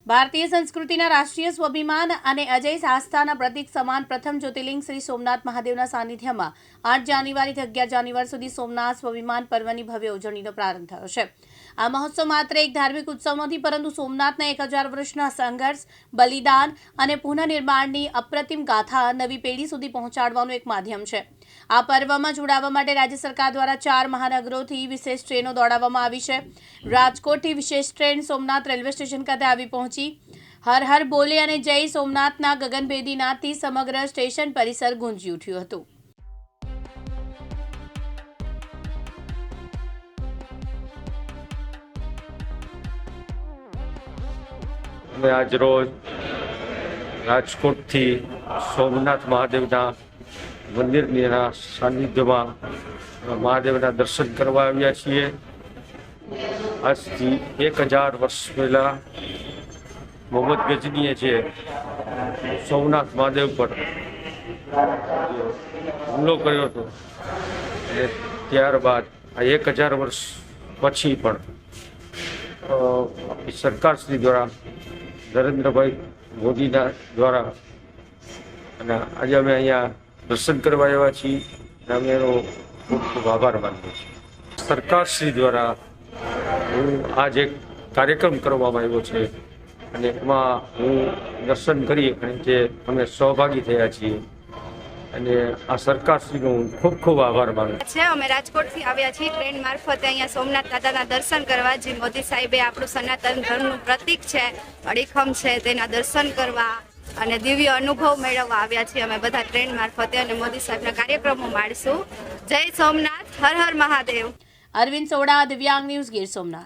ભારતીય સંસ્કૃતિના રાષ્ટ્રીય સ્વાભિમાન અને અજય આસ્થાના પ્રતીક સમાન પ્રથમ જ્યોતિર્લિંગ શ્રી સોમનાથ મહાદેવના સાનિધ્યમાં 8 જાન્યુઆરીથી 11 જાન્યુઆરી સુધી સોમનાથ સ્વાભિમાન પર્વની ભવ્ય ઉજવણીનો પ્રારંભ થયો છે। આ મહોત્સવ માત્ર એક ધાર્મિક ઉત્સવ નથી, પરંતુ સોમનાથના 1000 વર્ષના સંઘર્ષ, બલિદાન અને પુનઃનિર્માણની અપ્રતિમ ગાથા નવી પેઢી સુધી પહોંચાડવાનું એક માધ્યમ છે। આ પર્વમાં જોડાવા માટે રાજ્ય સરકાર દ્વારા 4 મહાનગરોથી વિશેષ ટ્રેનો દોડાવવામાં આવી છે। રાજકોટથી વિશેષ ટ્રેન સોમનાથ રેલવે સ્ટેશન ખાતે આવી પહોંચી। હર હર બોલે અને જય સોમનાથના ગગનભેદી નાદથી સમગ્ર સ્ટેશન પરિસર ગુંજી ઉઠ્યું હતું। આજ રોજ રાજકોટથી સોમનાથ મહાદેવના મંદિરના સાનિધ્યમાં મહાદેવના દર્શન કરવા આવ્યા છીએ। આજથી 1000 વર્ષ પહેલા મોહમ્મદ ગજનીએ જે સોમનાથ મહાદેવ પર હુમલો કર્યો હતો અને ત્યારબાદ આ 1000 વર્ષ પછી પણ સરકારશ્રી દ્વારા નરેન્દ્રભાઈ મોદીના દ્વારા અને આજે અમે અહીંયા દર્શન કરવા આવ્યા છીએ અને અમે એનો ખૂબ ખૂબ આભાર માનીએ છીએ। સરકારશ્રી દ્વારા હું આજ એક કાર્યક્રમ કરવામાં આવ્યો છે અને એમાં હું દર્શન કરી અને જે અમે સહભાગી થયા છીએ અને આ સરકારશ્રીનો હું ખૂબ ખૂબ આભાર માનું છું। અમે રાજકોટથી આવ્યા છીએ ટ્રેન મારફતે અહીંયા સોમનાથ દાદાના દર્શન કરવા। જે મોદી સાહેબે આપણું સનાતન ધર્મનું પ્રતીક છે, અડીખમ છે, તેના દર્શન કરવા અને દિવ્ય અનુભવ મેળવવા આવ્યા છીએ અમે બધા ટ્રેન મારફતે અને મોદી સાહેબના કાર્યક્રમો માણીશું। જય સોમનાથ, હર હર મહાદેવ। અરવિંદ સોડા, દિવ્યાંગ ન્યૂઝ, ગીર સોમનાથ।